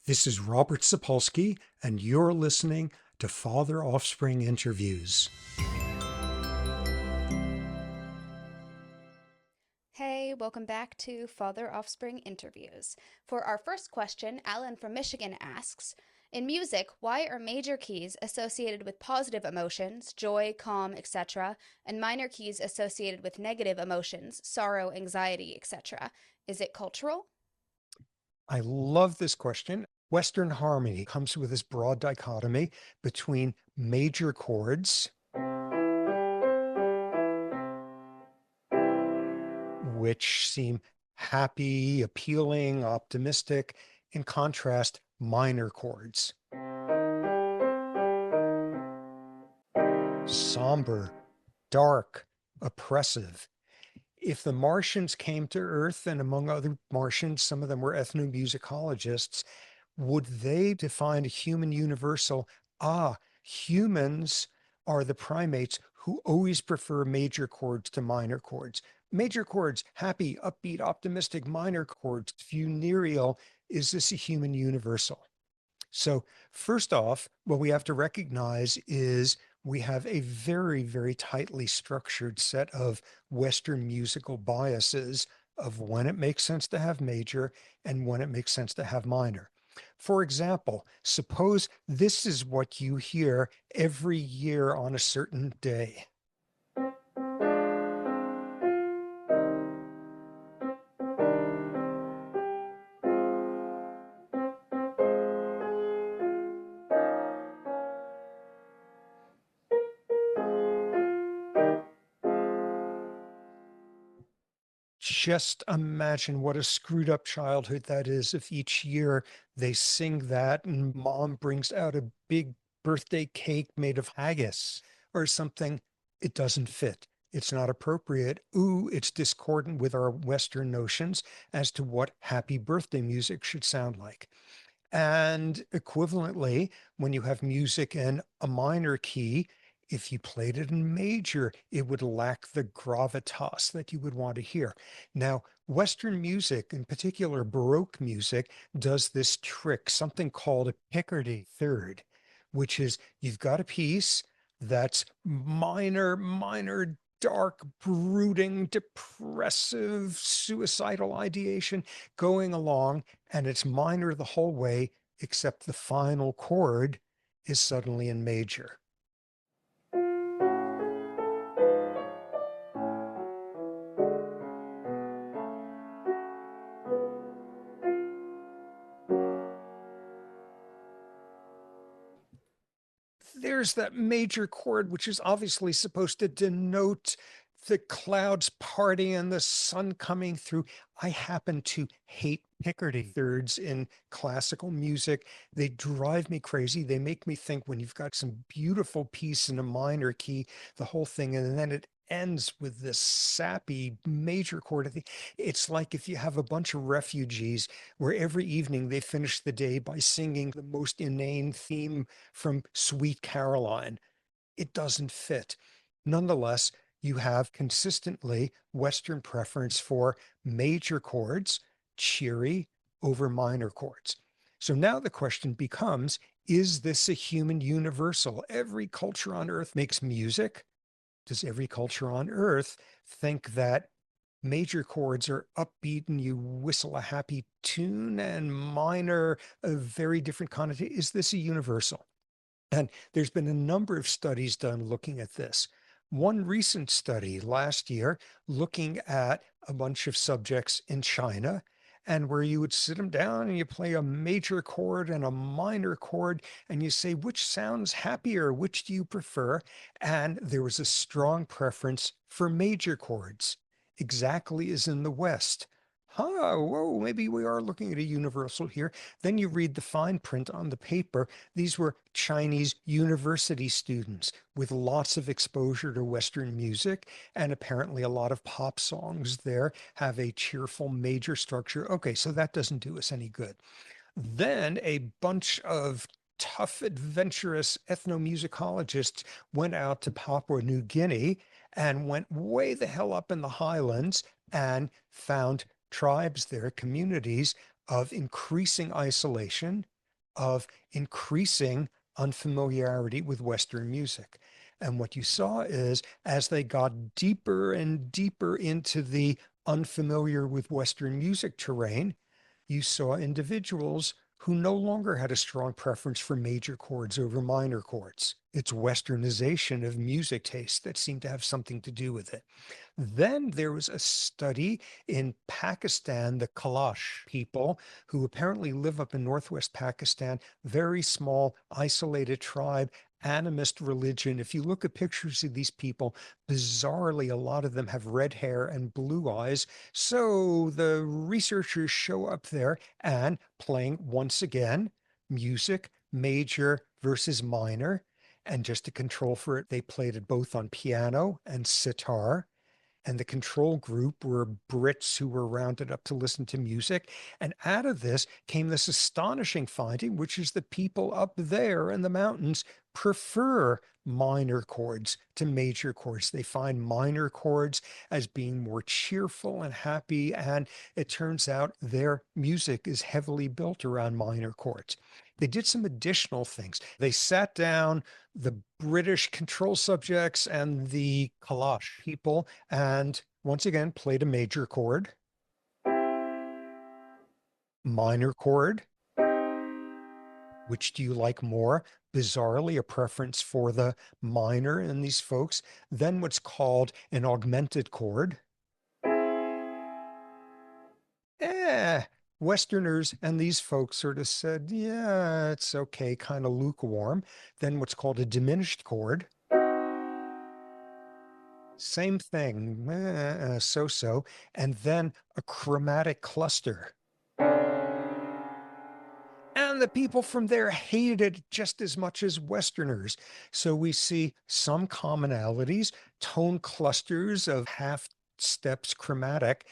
This is Robert Sapolsky, and you're listening to Father-Offspring Interviews. Hey, welcome back to Father-Offspring Interviews. For our first question, Alan from Michigan asks, in music, why are major keys associated with positive emotions, joy, calm, etc., and minor keys associated with negative emotions, sorrow, anxiety, etc.? Is it cultural? I love this question. Western harmony comes with this broad dichotomy between major chords, which seem happy, appealing, optimistic, in contrast, minor chords, somber, dark, oppressive. If the Martians came to Earth, and among other Martians, some of them were ethnomusicologists, would they define a human universal? Humans are the primates who always prefer major chords to minor chords. Major chords, happy, upbeat, optimistic, minor chords, funereal. Is this a human universal? So, first off, what we have to recognize is we have a very, very tightly structured set of Western musical biases of when it makes sense to have major and when it makes sense to have minor. For example, suppose this is what you hear every year on a certain day. Just imagine what a screwed up childhood that is if each year they sing that and mom brings out a big birthday cake made of haggis or something. It doesn't fit. It's not appropriate. Ooh, it's discordant with our Western notions as to what happy birthday music should sound like. And equivalently, when you have music in a minor key, if you played it in major, it would lack the gravitas that you would want to hear. Now, Western music, in particular Baroque music, does this trick, something called a Picardy third, which is you've got a piece that's minor, dark, brooding, depressive, suicidal ideation going along, and it's minor the whole way, except the final chord is suddenly in major. There's that major chord, which is obviously supposed to denote the clouds parting and the sun coming through. I happen to hate Picardy thirds in classical music. They drive me crazy. They make me think when you've got some beautiful piece in a minor key, the whole thing, and then it ends with this sappy major chord. It's like if you have a bunch of refugees where every evening they finish the day by singing the most inane theme from Sweet Caroline. It doesn't fit. Nonetheless, you have consistently Western preference for major chords, cheery over minor chords. So now the question becomes, is this a human universal? Every culture on earth makes music. Does every culture on earth think that major chords are upbeat and you whistle a happy tune and minor a very different connotation? Is this a universal? And there's been a number of studies done looking at this. One recent study last year looking at a bunch of subjects in China, and where you would sit them down and you play a major chord and a minor chord, and you say, which sounds happier? Which do you prefer? And there was a strong preference for major chords, exactly as in the West. Whoa, maybe we are looking at a universal here. Then you read the fine print on the paper. These were Chinese university students with lots of exposure to Western music, and apparently a lot of pop songs there have a cheerful major structure. Okay, so that doesn't do us any good. Then a bunch of tough, adventurous ethnomusicologists went out to Papua New Guinea and went way the hell up in the highlands and found tribes there, communities of increasing isolation, of increasing unfamiliarity with Western music. And what you saw is as they got deeper and deeper into the unfamiliar with Western music terrain, you saw individuals who no longer had a strong preference for major chords over minor chords. It's Westernization of music taste that seemed to have something to do with it. Then there was a study in Pakistan, the Kalash people, who apparently live up in northwest Pakistan, very small, isolated tribe, animist religion. If you look at pictures of these people, bizarrely, a lot of them have red hair and blue eyes. So the researchers show up there and playing once again music, major versus minor. And just to control for it, they played it both on piano and sitar, and the control group were Brits who were rounded up to listen to music. And out of this came this astonishing finding, which is that people up there in the mountains prefer minor chords to major chords. They find minor chords as being more cheerful and happy. And it turns out their music is heavily built around minor chords. They did some additional things. They sat down the British control subjects and the Kalash people, and once again played a major chord, minor chord. Which do you like more? Bizarrely, a preference for the minor in these folks. Then what's called an augmented chord. Eh, Westerners and these folks sort of said, yeah, it's okay, kind of lukewarm. Then what's called a diminished chord. Same thing, so-so. And then a chromatic cluster. And the people from there hated it just as much as Westerners. So we see some commonalities, tone clusters of half steps chromatic.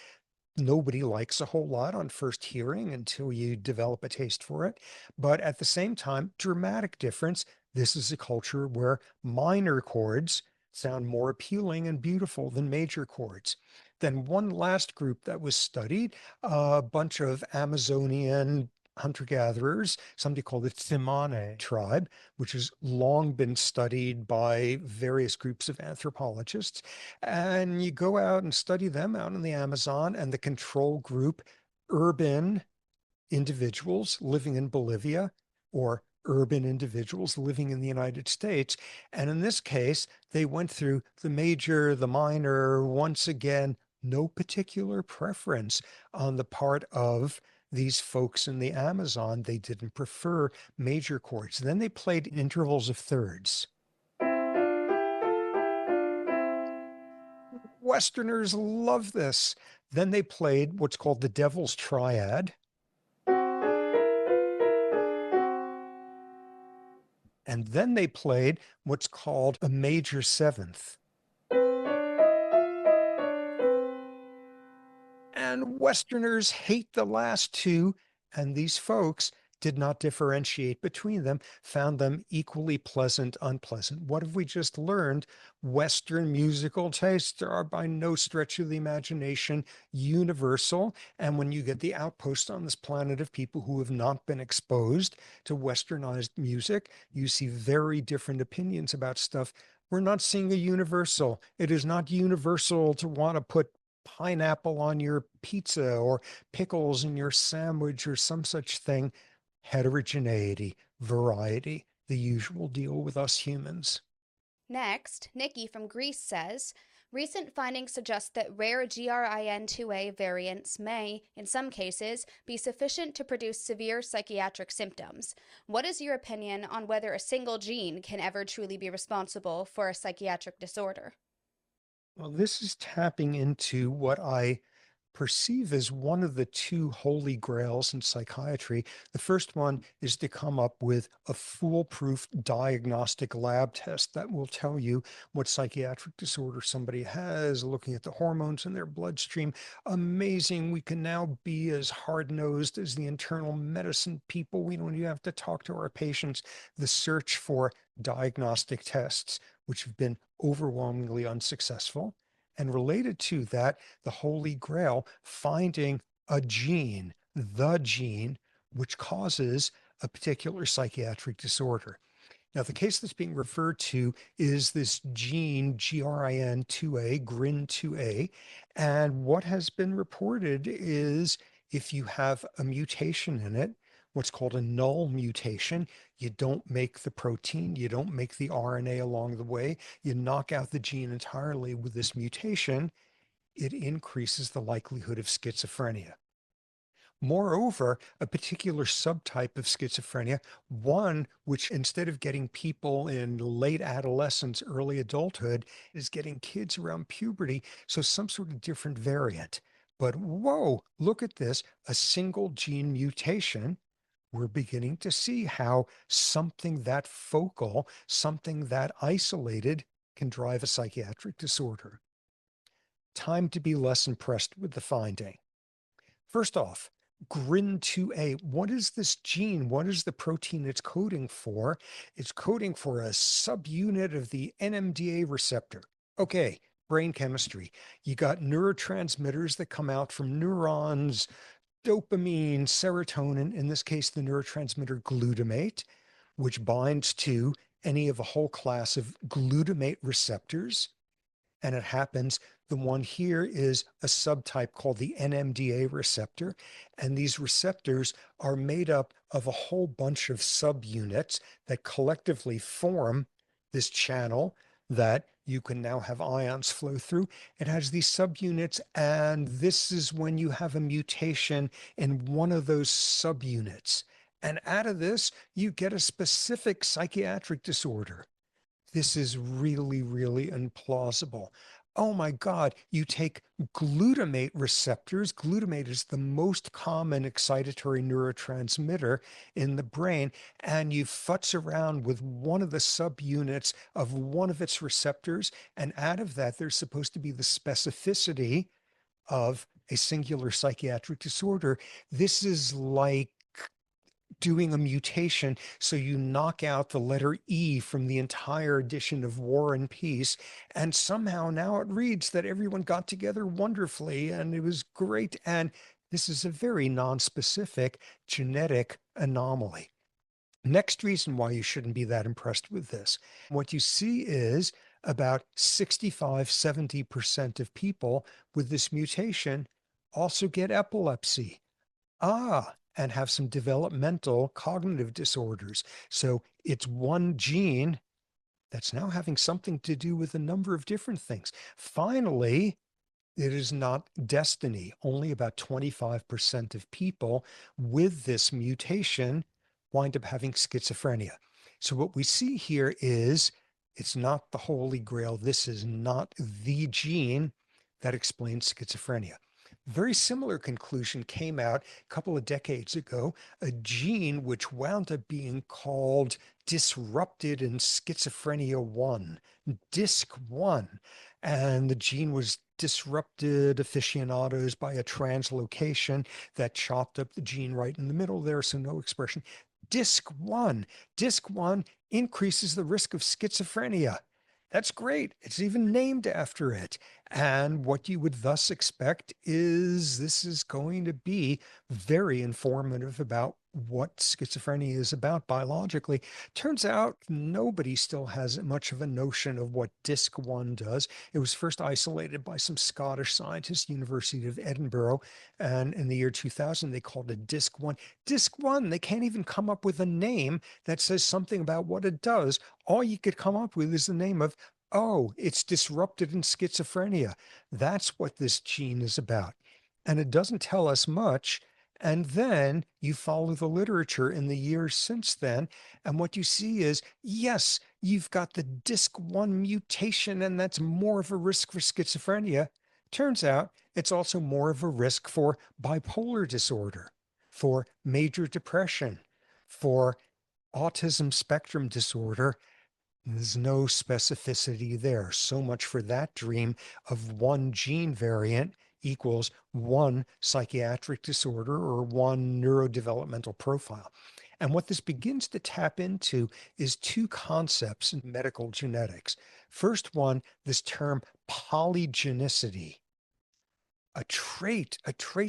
Nobody likes a whole lot on first hearing until you develop a taste for it. But at the same time, dramatic difference. This is a culture where minor chords sound more appealing and beautiful than major chords. Then one last group that was studied, a bunch of Amazonian hunter-gatherers, somebody called the Tsimane tribe, which has long been studied by various groups of anthropologists. And you go out and study them out in the Amazon, and the control group, urban individuals living in Bolivia or urban individuals living in the United States. And in this case, they went through the major, the minor, once again, no particular preference on the part of these folks in the Amazon. They didn't prefer major chords. Then they played intervals of thirds. Westerners love this. Then they played what's called the Devil's Triad. And then they played what's called a major seventh. And Westerners hate the last two, and these folks did not differentiate between them, found them equally pleasant, unpleasant. What have we just learned? Western musical tastes are by no stretch of the imagination universal. And when you get the outpost on this planet of people who have not been exposed to Westernized music, you see very different opinions about stuff. We're not seeing a universal. It is not universal to want to put pineapple on your pizza or pickles in your sandwich or some such thing. Heterogeneity, variety, the usual deal with us humans. Next, Nikki from Greece says, recent findings suggest that rare GRIN2A variants may, in some cases, be sufficient to produce severe psychiatric symptoms. What is your opinion on whether a single gene can ever truly be responsible for a psychiatric disorder? Well, this is tapping into what I perceive as one of the two holy grails in psychiatry. The first one is to come up with a foolproof diagnostic lab test that will tell you what psychiatric disorder somebody has, looking at the hormones in their bloodstream. Amazing. We can now be as hard-nosed as the internal medicine people. We don't even have to talk to our patients. The search for diagnostic tests, which have been overwhelmingly unsuccessful. And related to that, the Holy Grail, finding a gene, the gene, which causes a particular psychiatric disorder. Now, the case that's being referred to is this gene GRIN2A, GRIN2A. And what has been reported is if you have a mutation in it, what's called a null mutation, you don't make the protein, you don't make the RNA along the way, you knock out the gene entirely with this mutation, it increases the likelihood of schizophrenia. Moreover, a particular subtype of schizophrenia, one which instead of getting people in late adolescence, early adulthood, is getting kids around puberty. So some sort of different variant. But whoa, look at this, a single gene mutation. We're beginning to see how something that focal, something that isolated can drive a psychiatric disorder. Time to be less impressed with the finding. First off, GRIN2A, what is this gene? What is the protein it's coding for? It's coding for a subunit of the NMDA receptor. Okay, brain chemistry. You got neurotransmitters that come out from neurons, dopamine, serotonin, in this case, the neurotransmitter glutamate, which binds to any of a whole class of glutamate receptors. And it happens, the one here is a subtype called the NMDA receptor. And these receptors are made up of a whole bunch of subunits that collectively form this channel that you can now have ions flow through. It has these subunits, and this is when you have a mutation in one of those subunits. And out of this, you get a specific psychiatric disorder. This is really, really implausible. Oh my God, you take glutamate receptors. Glutamate is the most common excitatory neurotransmitter in the brain, and you futz around with one of the subunits of one of its receptors, and out of that, there's supposed to be the specificity of a singular psychiatric disorder. This is like doing a mutation so you knock out the letter E from the entire edition of War and Peace, and somehow now it reads that everyone got together wonderfully and it was great. And this is a very non-specific genetic anomaly. Next reason why you shouldn't be that impressed with this. What you see is about 65-70% of people with this mutation also get epilepsy. And have some developmental cognitive disorders. So it's one gene that's now having something to do with a number of different things. Finally, it is not destiny. Only about 25% of people with this mutation wind up having schizophrenia. So what we see here is it's not the holy grail. This is not the gene that explains schizophrenia. Very similar conclusion came out a couple of decades ago, a gene which wound up being called disrupted in schizophrenia 1, DISC1. And the gene was disrupted aficionados by a translocation that chopped up the gene right in the middle there, so no expression. DISC1. DISC1 increases the risk of schizophrenia. That's great. It's even named after it. And what you would thus expect is this is going to be very informative about what schizophrenia is about biologically. Turns out nobody still has much of a notion of what DISC1 does. It was first isolated by some Scottish scientists, University of Edinburgh, and in the year 2000, they called it DISC1. DISC1, they can't even come up with a name that says something about what it does. All you could come up with is the name of, oh, it's disrupted in schizophrenia. That's what this gene is about. And it doesn't tell us much. And then you follow the literature in the years since then. And what you see is, yes, you've got the DISC1 mutation, and that's more of a risk for schizophrenia. Turns out it's also more of a risk for bipolar disorder, for major depression, for autism spectrum disorder. There's no specificity there. So much for that dream of one gene variant equals one psychiatric disorder or one neurodevelopmental profile. And what this begins to tap into is two concepts in medical genetics. First one, this term polygenicity, a trait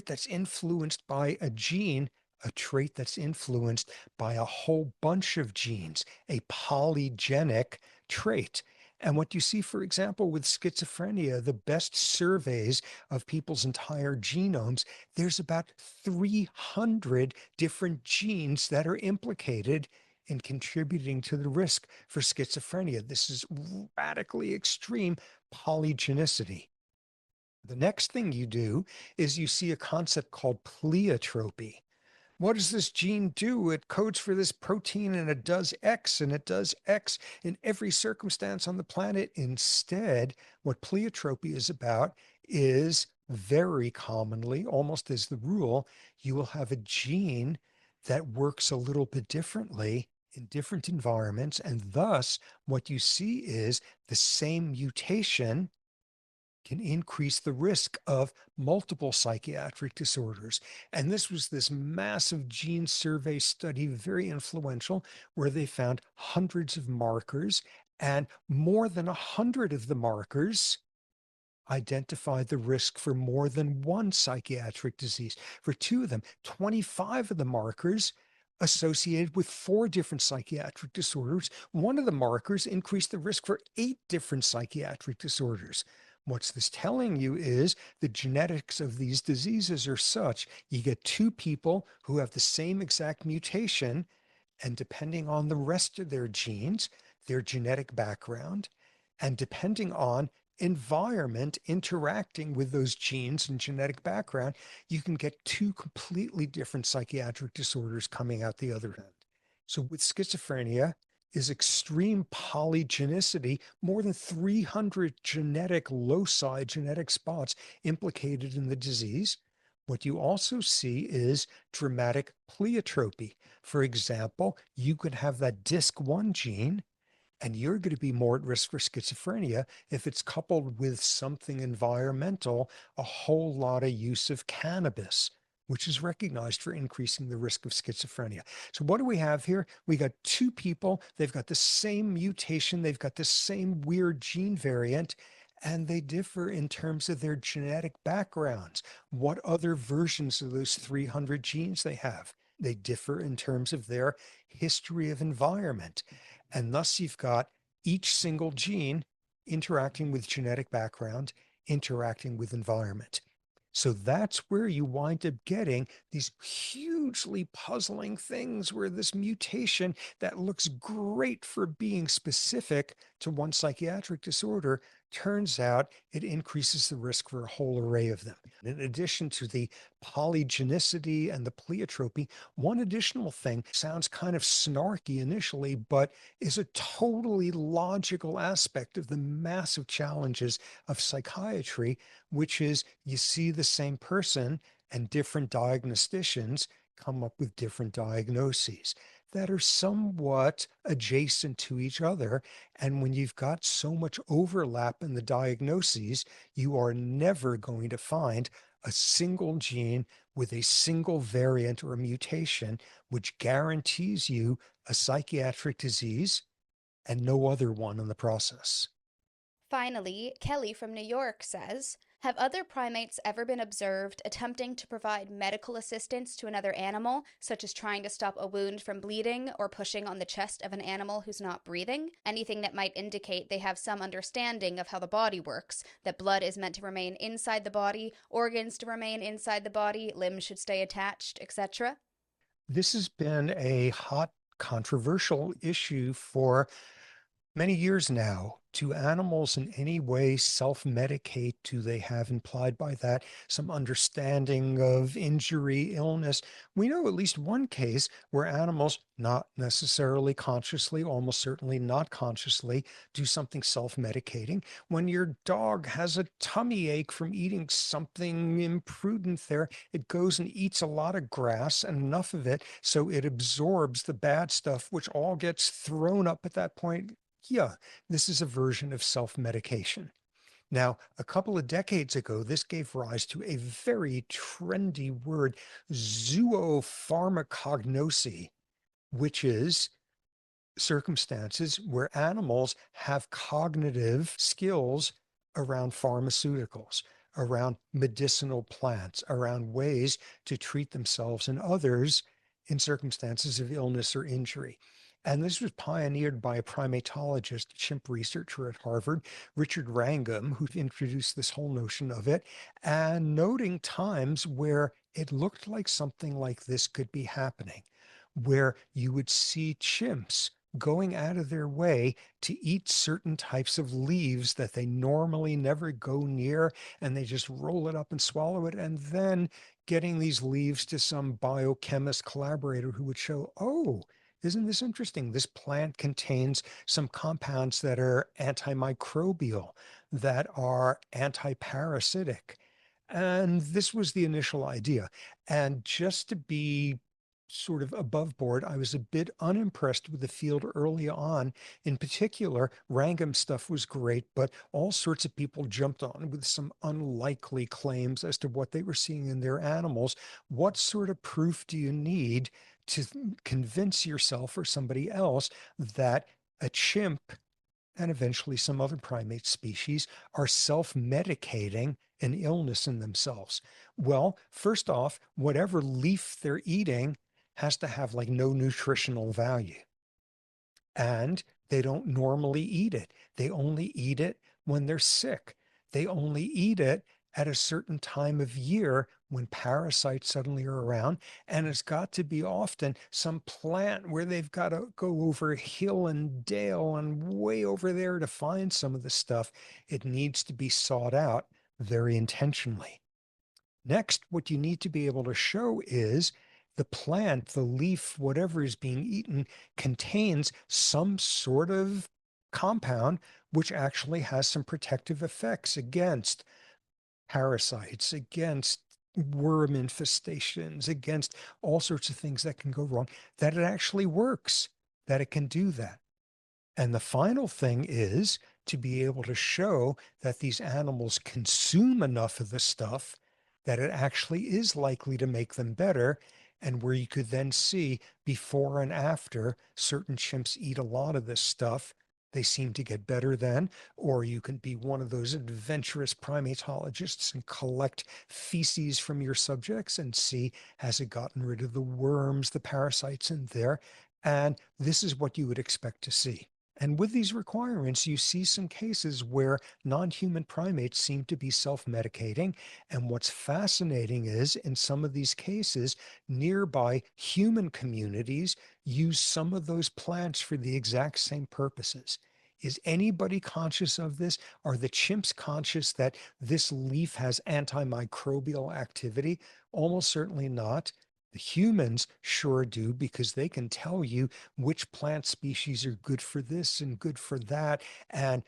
that's influenced by a gene a trait that's influenced by a whole bunch of genes, a polygenic trait. And what you see, for example, with schizophrenia, the best surveys of people's entire genomes, there's about 300 different genes that are implicated in contributing to the risk for schizophrenia. This is radically extreme polygenicity. The next thing you do is you see a concept called pleiotropy. What does this gene do? It codes for this protein and it does X, and it does X in every circumstance on the planet. Instead, what pleiotropy is about is very commonly, almost as the rule, you will have a gene that works a little bit differently in different environments. And thus, what you see is the same mutation can increase the risk of multiple psychiatric disorders. And this massive gene survey study, very influential, where they found hundreds of markers, and more than 100 of the markers identified the risk for more than one psychiatric disease. For two of them, 25 of the markers associated with four different psychiatric disorders. One of the markers increased the risk for eight different psychiatric disorders. What's this telling you is the genetics of these diseases are such you get two people who have the same exact mutation, and depending on the rest of their genes, their genetic background, and depending on environment interacting with those genes and genetic background, you can get two completely different psychiatric disorders coming out the other end. So with schizophrenia is extreme polygenicity, more than 300 genetic loci, genetic spots implicated in the disease. What you also see is dramatic pleiotropy. For example, you could have that DISC1 gene, and you're going to be more at risk for schizophrenia if it's coupled with something environmental, a whole lot of use of cannabis, which is recognized for increasing the risk of schizophrenia. So what do we have here? We got two people, they've got the same mutation, they've got the same weird gene variant, and they differ in terms of their genetic backgrounds. What other versions of those 300 genes they have? They differ in terms of their history of environment. And thus you've got each single gene interacting with genetic background, interacting with environment. So that's where you wind up getting these hugely puzzling things where this mutation that looks great for being specific to one psychiatric disorder turns out it increases the risk for a whole array of them. In addition to the polygenicity and the pleiotropy, one additional thing sounds kind of snarky initially, but is a totally logical aspect of the massive challenges of psychiatry, which is you see the same person and different diagnosticians come up with different diagnoses that are somewhat adjacent to each other. And when you've got so much overlap in the diagnoses, you are never going to find a single gene with a single variant or a mutation, which guarantees you a psychiatric disease and no other one in the process. Finally, Kelly from New York says, have other primates ever been observed attempting to provide medical assistance to another animal, such as trying to stop a wound from bleeding or pushing on the chest of an animal who's not breathing? Anything that might indicate they have some understanding of how the body works, that blood is meant to remain inside the body, organs to remain inside the body, limbs should stay attached, etc.? This has been a hot, controversial issue for many years now. Do animals in any way self-medicate? Do they have implied by that some understanding of injury, illness? We know at least one case where animals, not necessarily consciously, almost certainly not consciously, do something self-medicating. When your dog has a tummy ache from eating something imprudent there, it goes and eats a lot of grass and enough of it so it absorbs the bad stuff, which all gets thrown up at that point. Yeah, this is a version of self-medication. Now, a couple of decades ago, this gave rise to a very trendy word, zoopharmacognosy, which is circumstances where animals have cognitive skills around pharmaceuticals. around medicinal plants, around ways to treat themselves and others in circumstances of illness or injury. And this was pioneered by a primatologist, chimp researcher at Harvard, Richard Wrangham, who introduced this whole notion of it, and noting times where it looked like something like this could be happening, where you would see chimps going out of their way to eat certain types of leaves that they normally never go near, and they just roll it up and swallow it, and then getting these leaves to some biochemist collaborator who would show, oh, isn't this interesting? This plant contains some compounds that are antimicrobial, that are antiparasitic. And this was the initial idea. And just to be sort of above board, I was a bit unimpressed with the field early on. In particular, Wrangham stuff was great, but all sorts of people jumped on with some unlikely claims as to what they were seeing in their animals. What sort of proof do you need to convince yourself or somebody else that a chimp and eventually some other primate species are self-medicating an illness in themselves? Well, first off, whatever leaf they're eating has to have like no nutritional value. And they don't normally eat it. They only eat it when they're sick. They only eat it at a certain time of year when parasites suddenly are around. And it's got to be often some plant where they've got to go over hill and dale and way over there to find some of the stuff. It needs to be sought out very intentionally. Next, what you need to be able to show is the plant, the leaf, whatever is being eaten, contains some sort of compound which actually has some protective effects against parasites, against worm infestations, against all sorts of things that can go wrong, that it actually works, that it can do that. And the final thing is to be able to show that these animals consume enough of the stuff that it actually is likely to make them better. And where you could then see before and after certain chimps eat a lot of this stuff, they seem to get better then. Or you can be one of those adventurous primatologists and collect feces from your subjects and see, has it gotten rid of the worms, the parasites in there? And this is what you would expect to see. And with these requirements, you see some cases where non-human primates seem to be self-medicating. And what's fascinating is, in some of these cases, nearby human communities use some of those plants for the exact same purposes. Is anybody conscious of this? Are the chimps conscious that this leaf has antimicrobial activity? Almost certainly not. The humans sure do, because they can tell you which plant species are good for this and good for that, and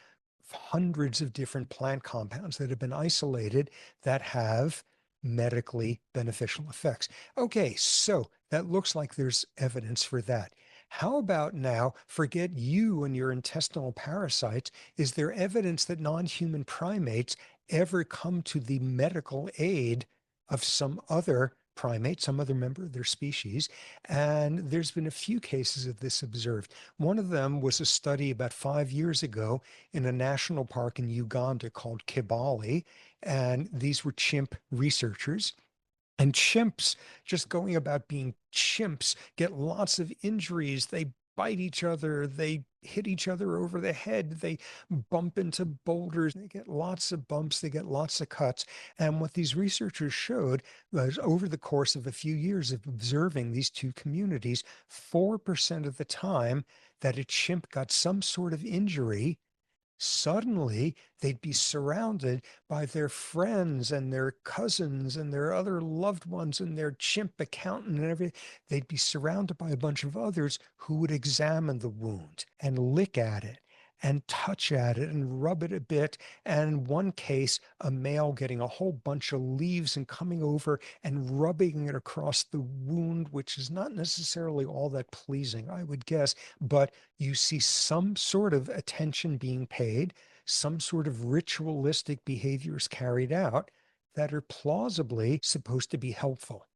hundreds of different plant compounds that have been isolated that have medically beneficial effects. Okay, so that looks like there's evidence for that. How about now, forget you and your intestinal parasites, is there evidence that non-human primates ever come to the medical aid of some other primate, some other member of their species? And there's been a few cases of this observed. One of them was a study about 5 years ago in a national park in Uganda called Kibale. And these were chimp researchers. And chimps, just going about being chimps, get lots of injuries. They bite each other, they hit each other over the head, they bump into boulders, they get lots of bumps, they get lots of cuts. And what these researchers showed was, over the course of a few years of observing these two communities, 4% of the time that a chimp got some sort of injury, suddenly they'd be surrounded by their friends and their cousins and their other loved ones and their chimp accountant and everything. They'd be surrounded by a bunch of others who would examine the wound and lick at it and touch at it and rub it a bit. And in one case, a male getting a whole bunch of leaves and coming over and rubbing it across the wound, which is not necessarily all that pleasing, I would guess, but you see some sort of attention being paid, some sort of ritualistic behaviors carried out that are plausibly supposed to be helpful.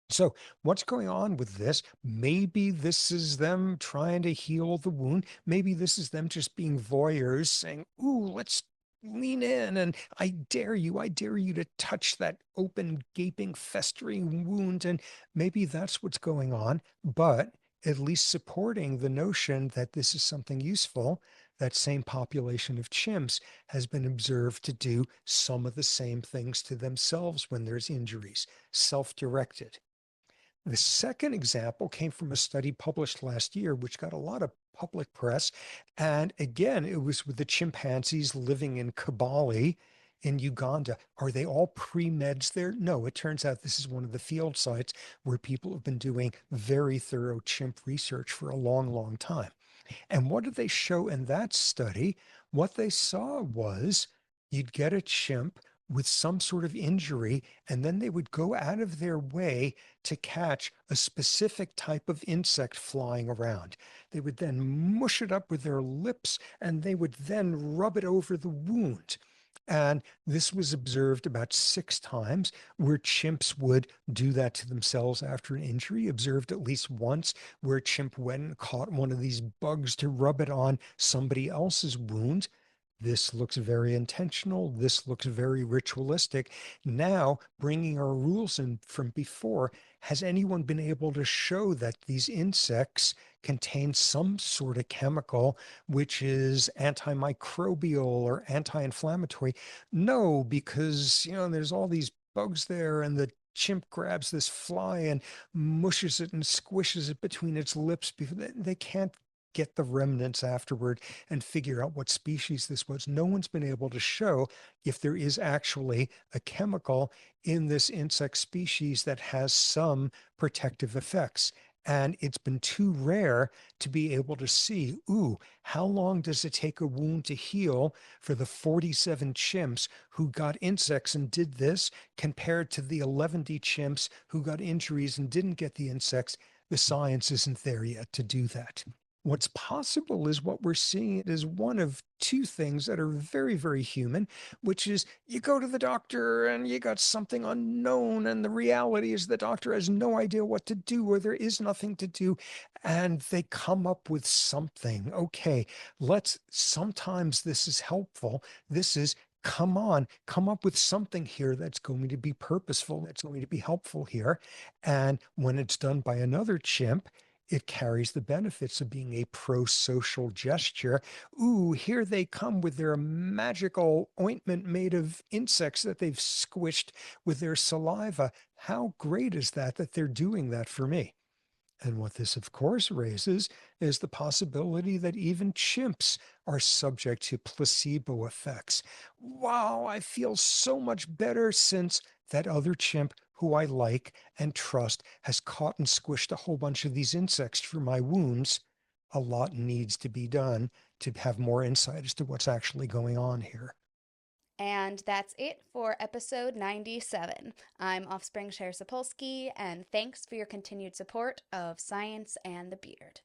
So, what's going on with this? Maybe this is them trying to heal the wound. Maybe this is them just being voyeurs saying, ooh, let's lean in and I dare you to touch that open, gaping, festering wound. And maybe that's what's going on, but at least supporting the notion that this is something useful. That same population of chimps has been observed to do some of the same things to themselves when there's injuries, self-directed. The second example came from a study published last year, which got a lot of public press. And again, it was with the chimpanzees living in Kabale in Uganda. Are they all pre-meds there? No, it turns out this is one of the field sites where people have been doing very thorough chimp research for a long, long time. And what did they show in that study? What they saw was you'd get a chimp with some sort of injury, and then they would go out of their way to catch a specific type of insect flying around. They would then mush it up with their lips, and they would then rub it over the wound. And this was observed about 6 times where chimps would do that to themselves after an injury, observed at least once where a chimp went and caught one of these bugs to rub it on somebody else's wound. This looks very intentional. This looks very ritualistic. Now, bringing our rules in from before, has anyone been able to show that these insects contain some sort of chemical which is antimicrobial or anti-inflammatory? No, because, there's all these bugs there and the chimp grabs this fly and mushes it and squishes it between its lips before they can't get the remnants afterward and figure out what species this was. No one's been able to show if there is actually a chemical in this insect species that has some protective effects. And it's been too rare to be able to see, ooh, how long does it take a wound to heal for the 47 chimps who got insects and did this compared to the 11 chimps who got injuries and didn't get the insects? The science isn't there yet to do that. What's possible is what we're seeing is one of two things that are very, very human, which is you go to the doctor and you got something unknown, and the reality is the doctor has no idea what to do, or there is nothing to do, and they come up with something. Okay, sometimes this is helpful. This is come on, come up with something here that's going to be purposeful, that's going to be helpful here. And when it's done by another chimp, it carries the benefits of being a pro-social gesture. Ooh, here they come with their magical ointment made of insects that they've squished with their saliva. How great is that they're doing that for me? And what this, of course, raises is the possibility that even chimps are subject to placebo effects. Wow, I feel so much better since that other chimp who I like and trust has caught and squished a whole bunch of these insects for my wounds. A lot needs to be done to have more insight as to what's actually going on here. And that's it for episode 97. I'm Offspring Sapolsky, and thanks for your continued support of Science and the Beard.